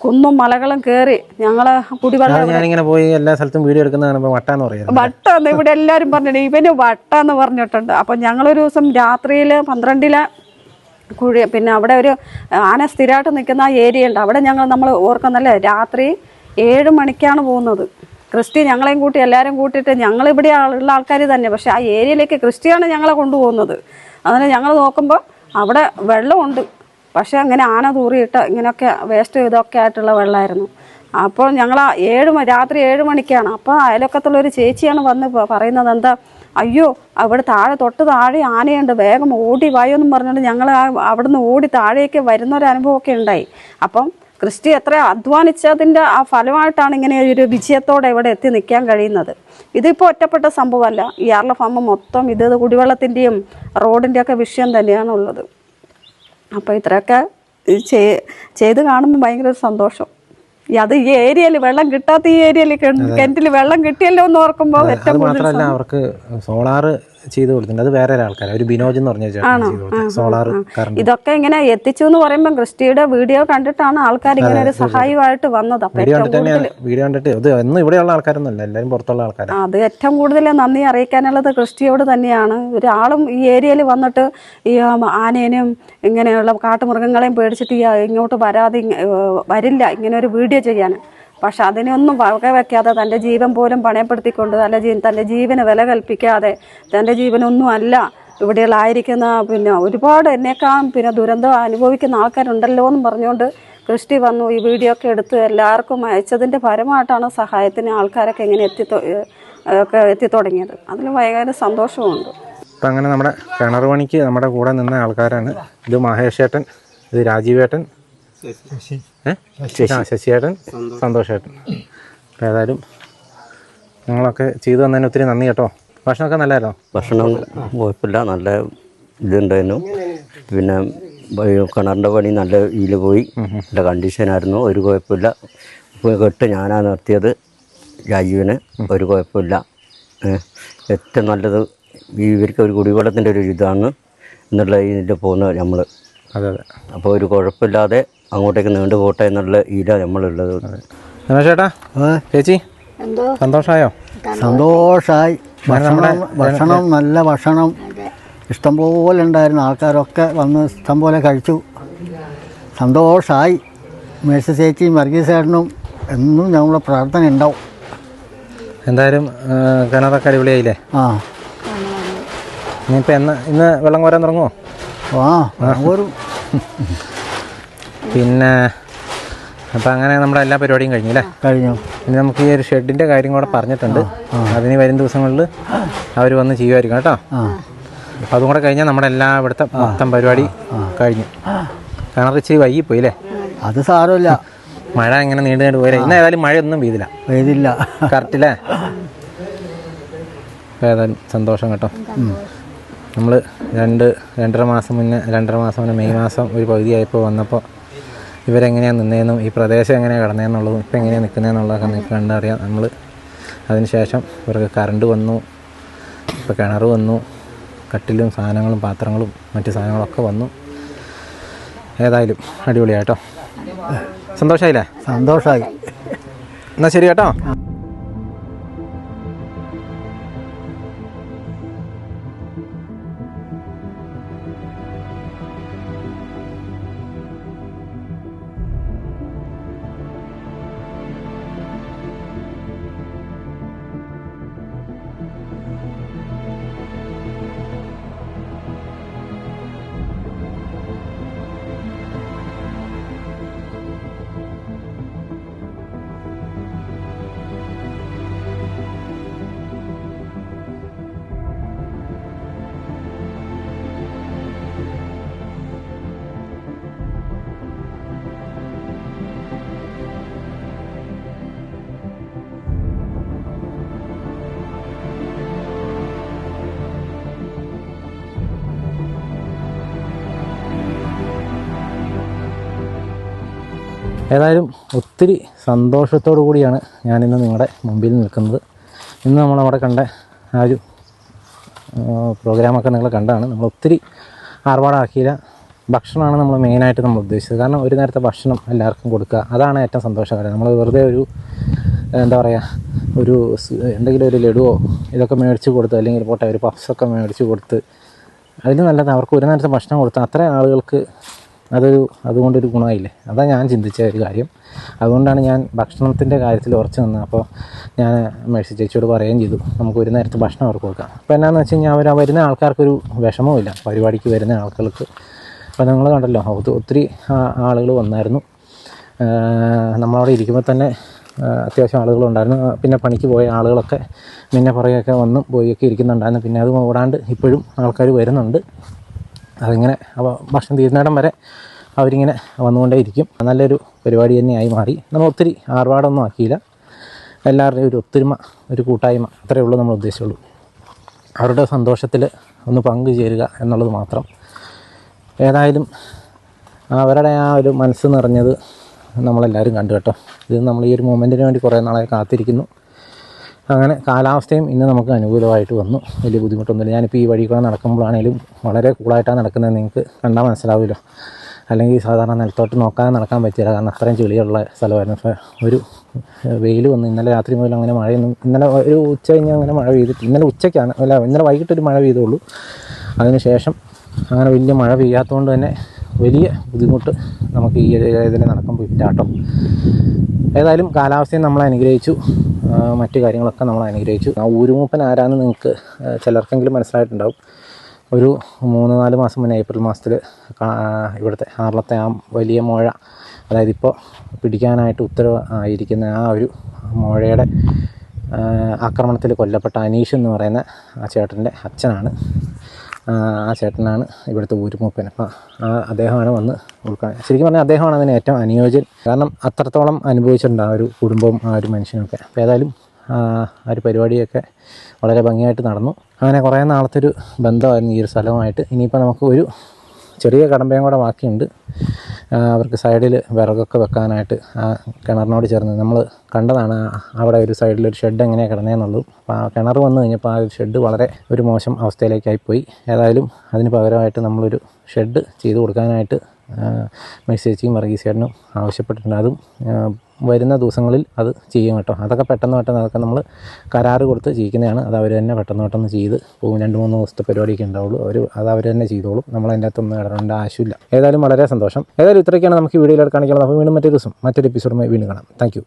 കുന്നും മലകളും കയറി ഞങ്ങൾ കുടിവെള്ളം പോയി എല്ലാ സ്ഥലത്തും വീഡിയോ എടുക്കുന്ന വട്ടാന്ന് ഇവിടെ എല്ലാവരും പറഞ്ഞിട്ട് ഇവന് വട്ടാന്ന് പറഞ്ഞിട്ടുണ്ട്. അപ്പം ഞങ്ങളൊരു ദിവസം രാത്രിയിൽ 12 കുഴി അവിടെ ഒരു ആന സ്ഥിരമായിട്ട് നിൽക്കുന്ന ആ ഏരിയ ഉണ്ട്. അവിടെ നമ്മൾ ഓർക്കുന്നല്ലേ രാത്രി 7 മണിക്കാണ് പോകുന്നത്. ക്രിസ്റ്റി ഞങ്ങളെയും കൂട്ടി എല്ലാവരും കൂട്ടിയിട്ട് ഞങ്ങളിവിടെ ഉള്ള ആൾക്കാർ തന്നെ, പക്ഷെ ആ ഏരിയയിലേക്ക് ക്രിസ്റ്റിയാണ് ഞങ്ങളെ കൊണ്ടുപോകുന്നത്. അതിന് ഞങ്ങൾ നോക്കുമ്പോൾ അവിടെ വെള്ളമുണ്ട്, പക്ഷെ അങ്ങനെ ആന തൂറിയിട്ട് ഇങ്ങനെയൊക്കെ വേസ്റ്റ് ഇതൊക്കെ ആയിട്ടുള്ള വെള്ളമായിരുന്നു. അപ്പോൾ ഞങ്ങൾ രാത്രി 7 മണിക്കാണ്. അപ്പോൾ അയലൊക്കത്തുള്ളൊരു ചേച്ചിയാണ് വന്ന് പറയുന്നത്, എന്താ അയ്യോ അവിടെ തൊട്ട് താഴെ ആനയുണ്ട്, വേഗം ഓടി വായോന്നും പറഞ്ഞുകൊണ്ട് ഞങ്ങൾ അവിടുന്ന് ഓടി താഴേക്ക് വരുന്നൊരനുഭവമൊക്കെ ഉണ്ടായി. അപ്പം ക്രിസ്റ്റി എത്ര അധ്വാനിച്ചതിൻ്റെ ആ ഫലമായിട്ടാണ് ഇങ്ങനെ ഒരു വിജയത്തോടെ ഇവിടെ എത്തി നിൽക്കാൻ കഴിയുന്നത്. ഇതിപ്പോൾ ഒറ്റപ്പെട്ട സംഭവമല്ല. ഈ ആർല ഫാം മൊത്തം ഇത് കുടിവെള്ളത്തിൻ്റെയും റോഡിൻ്റെയൊക്കെ വിഷയം തന്നെയാണ് ഉള്ളത്. അപ്പോൾ ഇത്രയൊക്കെ ചെയ്ത് കാണുമ്പോൾ ഭയങ്കര ഒരു സന്തോഷം. അത് ഈ ഏരിയയിൽ വെള്ളം കിട്ടാത്ത ഈ ഏരിയയിൽ കിണറ്റിൽ വെള്ളം കിട്ടിയല്ലോ എന്ന് ഓർക്കുമ്പോൾ ഏറ്റവും മാത്രമല്ല അവർക്ക് സോളാർ ചെയ്ത് കൊടുത്തിട്ടുണ്ട്. അത് വേറെ ഒരാൾക്കാർ, ഒരു ബിനോജ് എന്ന് പറഞ്ഞ സോളാർ. ഇതൊക്കെ ഇങ്ങനെ എത്തിച്ചു എന്ന് പറയുമ്പോൾ ക്രിസ്റ്റിയുടെ വീഡിയോ കണ്ടിട്ടാണ് ആൾക്കാർ ഇങ്ങനെ ഒരു സഹായമായിട്ട് വന്നത്. വീഡിയോ കണ്ടിട്ട് ഒന്നും ഇവിടെയുള്ള ആൾക്കാരൊന്നുമല്ല, എല്ലാവരും പുറത്തുള്ള ആൾക്കാർ. അത് ഏറ്റവും കൂടുതൽ നന്ദി അറിയിക്കാനുള്ളത് ക്രിസ്റ്റിയോട് തന്നെയാണ്. ഒരാളും ഈ ഏരിയയിൽ വന്നിട്ട് ഈ ആനേനെയും ഇങ്ങനെയുള്ള കാട്ടുമൃഗങ്ങളെയും പേടിച്ചിട്ട് ഇങ്ങോട്ട് വരില്ല ഇങ്ങനെ ഒരു വീഡിയോ ചെയ്യാൻ. പക്ഷെ അതിനൊന്നും വകവയ്ക്കാതെ തൻ്റെ ജീവൻ പോലും പണയപ്പെടുത്തിക്കൊണ്ട് തൻ്റെ ജീവന് വില കൽപ്പിക്കാതെ തൻ്റെ ജീവനൊന്നും അല്ല ഇവിടെയുള്ളായിരിക്കുന്ന ഒരുപാട് എന്നേക്കാൾ ദുരന്തം അനുഭവിക്കുന്ന ആൾക്കാരുണ്ടല്ലോ എന്നും പറഞ്ഞുകൊണ്ട് ക്രിസ്റ്റി വന്നു ഈ വീഡിയോ ഒക്കെ എടുത്ത് എല്ലാവർക്കും അയച്ചതിൻ്റെ ഫലമായിട്ടാണ് സഹായത്തിന് ആൾക്കാരൊക്കെ ഇങ്ങനെ എത്തിത്തുടങ്ങിയത്. അതിൽ ഭയങ്കര സന്തോഷമുണ്ട്. അപ്പം അങ്ങനെ നമ്മുടെ കിണർ പണിക്ക് നമ്മുടെ കൂടെ നിന്ന ആൾക്കാരാണ്. ഇത് മഹേഷേട്ടൻ, ഇത് രാജീവേട്ടൻ, ശശിയേട്ടൻ, സന്തോഷേട്ടൻ. അപ്പം ഏതായാലും നിങ്ങളൊക്കെ ചെയ്തു തന്നതിന് ഒത്തിരി നന്ദി കേട്ടോ. ഭക്ഷണമൊക്കെ നല്ലതായിരുന്നോ? ഭക്ഷണം കുഴപ്പമില്ല, നല്ല ഇതുണ്ടായിരുന്നു. പിന്നെ കിണറിൻ്റെ പണി നല്ല ഇതിൽ പോയി, നല്ല കണ്ടീഷനായിരുന്നു, ഒരു കുഴപ്പമില്ല. കെട്ട് ഞാനാണ് നിർത്തിയത്, രാജീവിന് ഒരു കുഴപ്പമില്ല. ഏറ്റവും നല്ലത് ഇവർക്ക് ഒരു കുടിവെള്ളത്തിൻ്റെ ഒരു ഇതാണ് എന്നുള്ള ഇതിൽ പോകുന്നത് നമ്മൾ. അതെ. അപ്പോൾ ഒരു കുഴപ്പമില്ലാതെ അങ്ങോട്ടേക്ക് നീണ്ടു പോട്ടെ എന്നുള്ള ഇതിലാണ് നമ്മളുള്ളത്. ചേട്ടാ, ചേച്ചി സന്തോഷമായോ? സന്തോഷമായി. ഭക്ഷണം നല്ല ഭക്ഷണം ഇഷ്ടംപോലെ ഉണ്ടായിരുന്നു. ആൾക്കാരൊക്കെ വന്ന് ഇഷ്ടംപോലെ കഴിച്ചു. സന്തോഷമായി. മേഴ്സി ചേച്ചിയും വർഗീസ് ചേട്ടനും എന്നും ഞങ്ങളുടെ പ്രാർത്ഥന ഉണ്ടാവും. എന്തായാലും കിണറൊക്കെ അടിപൊളിയായില്ലേ? ആ. ഇനിയിപ്പോൾ ഇന്ന് വെള്ളം കോരാൻ തുടങ്ങുമോ? കോരും. പിന്നെ അപ്പം അങ്ങനെ നമ്മുടെ എല്ലാ പരിപാടിയും കഴിഞ്ഞു അല്ലേ? കഴിഞ്ഞു. ഇനി നമുക്ക് ഈ ഒരു ഷെഡിൻ്റെ കാര്യം കൂടെ പറഞ്ഞിട്ടുണ്ട്. അതിന് വരും ദിവസങ്ങളിൽ അവർ വന്ന് ചെയ്യുമായിരിക്കും കേട്ടോ. അപ്പം അതും കൂടെ കഴിഞ്ഞാൽ നമ്മുടെ എല്ലാ ഇവിടുത്തെ മൊത്തം പരിപാടി കഴിഞ്ഞു. കിണർ ഇച്ചിരി വൈകിപ്പോയി അല്ലേ? അത് സാരമില്ല. മഴ ഇങ്ങനെ നീണ്ടു നീണ്ട് പോയാൽ ഇന്ന് ഏതായാലും മഴയൊന്നും പെയ്തില്ല. പെയ്തില്ല. കറക്റ്റില്ലേ? ഏതായാലും സന്തോഷം കേട്ടോ. നമ്മൾ രണ്ടര മാസം മുന്നേ മെയ് മാസം ഒരു പകുതിയായപ്പോൾ വന്നപ്പോൾ ഇവരെങ്ങനെയാണ് നിന്നതെന്നും ഈ പ്രദേശം എങ്ങനെയാണ് കിടന്നതെന്നുള്ളതും ഇപ്പം എങ്ങനെയാണ് നിൽക്കുന്നതെന്നുള്ളതൊക്കെ നിങ്ങൾക്ക് കണ്ടറിയാം. നമ്മൾ അതിന് ശേഷം ഇവർക്ക് കറണ്ട് വന്നു, ഇപ്പോൾ കിണർ വന്നു, കട്ടിലും സാധനങ്ങളും പാത്രങ്ങളും മറ്റു സാധനങ്ങളൊക്കെ വന്നു. ഏതായാലും അടിപൊളിയായിട്ടോ. സന്തോഷമായില്ലേ? സന്തോഷമായി. എന്നാൽ ശരി കേട്ടോ. ഏതായാലും ഒത്തിരി സന്തോഷത്തോടു കൂടിയാണ് ഞാനിന്ന് നിങ്ങളുടെ മുമ്പിൽ നിൽക്കുന്നത്. ഇന്ന് നമ്മളവിടെ കണ്ട ആ ഒരു പ്രോഗ്രാമൊക്കെ നിങ്ങൾ കണ്ടാണ്. നമ്മൾ ഒത്തിരി ആർഭാടമാക്കിയില്ല. ഭക്ഷണമാണ് നമ്മൾ മെയിനായിട്ട് നമ്മൾ ഉദ്ദേശിച്ചത്. കാരണം ഒരു നേരത്തെ ഭക്ഷണം എല്ലാവർക്കും കൊടുക്കുക, അതാണ് ഏറ്റവും സന്തോഷകരം. നമ്മൾ വെറുതെ ഒരു എന്താ പറയുക, ഒരു എന്തെങ്കിലും ഒരു ലഡുവോ ഇതൊക്കെ മേടിച്ച് കൊടുത്ത്, അല്ലെങ്കിൽ പോട്ടെ ഒരു പഫ്സൊക്കെ മേടിച്ച് കൊടുത്ത്, അതിന് നല്ലത് അവർക്ക് ഒരു നേരത്തെ ഭക്ഷണം കൊടുത്ത് അത്രയും ആളുകൾക്ക് അതുകൊണ്ടൊരു ഗുണമായില്ലേ. അതാണ് ഞാൻ ചിന്തിച്ച ഒരു കാര്യം. അതുകൊണ്ടാണ് ഞാൻ ഭക്ഷണത്തിൻ്റെ കാര്യത്തിൽ ഉറച്ചു നിന്നത്. അപ്പോൾ ഞാൻ മേഴ്സി ചേച്ചിയോട് പറയുകയും ചെയ്തു, നമുക്ക് ഒരു നേരത്തെ ഭക്ഷണം അവർക്ക് കൊടുക്കാം. അപ്പോൾ എന്നാന്ന് വെച്ച് കഴിഞ്ഞാൽ വരുന്ന ആൾക്കാർക്കൊരു വിഷമവുമില്ല, പരിപാടിക്ക് വരുന്ന ആൾക്കാർക്ക്. അപ്പോൾ നിങ്ങൾ കണ്ടല്ലോ, ഒത്തിരി ആളുകൾ വന്നായിരുന്നു. നമ്മളവിടെ ഇരിക്കുമ്പോൾ തന്നെ അത്യാവശ്യം ആളുകളുണ്ടായിരുന്നു. പിന്നെ പണിക്ക് പോയ ആളുകളൊക്കെ പിന്നെ പുറകെയൊക്കെ വന്നും പോയൊക്കെ ഇരിക്കുന്നുണ്ടായിരുന്നു. പിന്നെ അത് കൂടാണ്ട് ഇപ്പോഴും ആൾക്കാർ വരുന്നുണ്ട്. അതിങ്ങനെ ഭക്ഷണം തീരുന്നിടം വരെ അവരിങ്ങനെ വന്നുകൊണ്ടേ ഇരിക്കും. നല്ലൊരു പരിപാടി തന്നെയായി മാറി. നമ്മൾ ഒത്തിരി ആർഭാടമൊന്നും ആക്കിയില്ല. എല്ലാവരുടെയും ഒരു ഒത്തൊരുമ, ഒരു കൂട്ടായ്മ, അത്രയേ ഉള്ളൂ നമ്മൾ ഉദ്ദേശിച്ചുള്ളൂ. അവരുടെ സന്തോഷത്തിൽ ഒന്ന് പങ്കുചേരുക എന്നുള്ളത് മാത്രം. ഏതായാലും അവരുടെ ആ ഒരു മനസ്സ് നിറഞ്ഞത് നമ്മളെല്ലാവരും കണ്ടു കേട്ടോ. ഇത് നമ്മൾ ഈ ഒരു മൊമെൻറ്റിന് വേണ്ടി കുറേ നാളെ കാത്തിരിക്കുന്നു. അങ്ങനെ കാലാവസ്ഥയും ഇന്ന് നമുക്ക് അനുകൂലമായിട്ട് വന്നു. വലിയ ബുദ്ധിമുട്ടൊന്നുമില്ല. ഞാനിപ്പോൾ ഈ വഴി കൂടെ നടക്കുമ്പോഴാണെങ്കിലും വളരെ കൂളായിട്ടാണ് നടക്കുന്നത്. നിങ്ങൾക്ക് കണ്ടാൽ മനസ്സിലാവുമല്ലോ. അല്ലെങ്കിൽ സാധാരണ നിലത്തോട്ട് നോക്കാതെ നടക്കാൻ പറ്റില്ല, കാരണം അത്രയും ചെളിയുള്ള സ്ഥലമായിരുന്നു. അപ്പോൾ ഒരു വെയിൽ വന്നു. ഇന്നലെ രാത്രി മുതൽ അങ്ങനെ മഴയൊന്നും, ഇന്നലെ ഒരു ഉച്ച കഴിഞ്ഞ് അങ്ങനെ മഴ പെയ്തിട്ട്, ഇന്നലെ വൈകിട്ടൊരു മഴ പെയ്തുള്ളൂ. അതിന് ശേഷം അങ്ങനെ വലിയ മഴ പെയ്യാത്തതുകൊണ്ട് തന്നെ വലിയ ബുദ്ധിമുട്ട് നമുക്ക് ഈ ഇതിൽ നടക്കുമ്പോൾ ഇല്ല കേട്ടോ. ഏതായാലും കാലാവസ്ഥയും നമ്മളെ അനുഗ്രഹിച്ചു, മറ്റു കാര്യങ്ങളൊക്കെ നമ്മളെ അനുഗ്രഹിച്ചു. ആ ഊരുമൂപ്പൻ ആരാന്ന് നിങ്ങൾക്ക് ചിലർക്കെങ്കിലും മനസ്സിലായിട്ടുണ്ടാവും. ഒരു 3-4 മാസം മുന്നേ ഏപ്രിൽ മാസത്തിൽ ഇവിടുത്തെ ആറളത്തെ ആ വലിയ മോഴ, അതായത് ഇപ്പോൾ പിടിക്കാനായിട്ട് ഉത്തരവ് ആയിരിക്കുന്ന ആ ഒരു മോഴയുടെ ആക്രമണത്തിൽ കൊല്ലപ്പെട്ട അനീഷ് എന്ന് പറയുന്ന ആ ചേട്ടൻ്റെ അച്ഛനാണ്. ആ ചേട്ടനാണ് ഇവിടുത്തെ ഊരുമൂപ്പൻ. അപ്പം അദ്ദേഹമാണ് വന്ന് ശരിക്കും പറഞ്ഞാൽ അദ്ദേഹമാണ് അതിന് ഏറ്റവും അനുയോജ്യൻ. കാരണം അത്രത്തോളം അനുഭവിച്ചിട്ടുണ്ട് ആ ഒരു കുടുംബവും ആ ഒരു മനുഷ്യനൊക്കെ. അപ്പോൾ ഏതായാലും ആ ഒരു പരിപാടിയൊക്കെ വളരെ ഭംഗിയായിട്ട് നടന്നു. അങ്ങനെ കുറേ നാളത്തെ ഒരു ബന്ധമായിരുന്നു ഈ ഒരു സ്ഥലവുമായിട്ട്. ഇനിയിപ്പോൾ നമുക്ക് ഒരു ചെറിയ കടമ്പയും കൂടെ ബാക്കിയുണ്ട്. അവർക്ക് സൈഡിൽ വിറകൊക്കെ വെക്കാനായിട്ട് ആ കിണറിനോട് ചേർന്ന് നമ്മൾ കണ്ടതാണ്. അവിടെ ഒരു സൈഡിലൊരു ഷെഡ് എങ്ങനെയാണ് കിടന്നതെന്നുള്ളൂ. അപ്പോൾ ആ കിണർ വന്നു കഴിഞ്ഞപ്പോൾ ആ ഒരു ഷെഡ് വളരെ ഒരു മോശം അവസ്ഥയിലേക്കായിപ്പോയി. ഏതായാലും അതിന് പകരമായിട്ട് നമ്മളൊരു ഷെഡ് ചെയ്ത് കൊടുക്കാനായിട്ട് മെസ്സേജിയും വർഗീസേട്ടനും ആവശ്യപ്പെട്ടിട്ടുണ്ട്. അതും വരുന്ന ദിവസങ്ങളിൽ അത് ചെയ്യും കേട്ടോ. അതൊക്കെ പെട്ടെന്ന് അതൊക്കെ നമ്മൾ കരാറ് കൊടുത്ത് ചെയ്യിക്കുന്നതാണ്. അത് അവർ തന്നെ പെട്ടെന്ന് ചെയ്ത് പോകും. 2-3 ദിവസത്തെ പരിപാടിയൊക്കെ ഉണ്ടാവുള്ളൂ. അവർ തന്നെ ചെയ്തോളും. നമ്മളതിൻ്റെ അകത്തൊന്നും ഇടേണ്ട ആവശ്യമില്ല. ഏതായാലും വളരെ സന്തോഷം. ഏതായാലും ഇത്രയൊക്കെയാണ് നമുക്ക് ഈ വീഡിയോയിൽ കാണിക്കുന്നത്. അപ്പോൾ വീണ്ടും മറ്റൊരു ദിവസം മറ്റൊരു എപ്പിസോഡുമായി വീണ്ടും കാണാം. Thank you.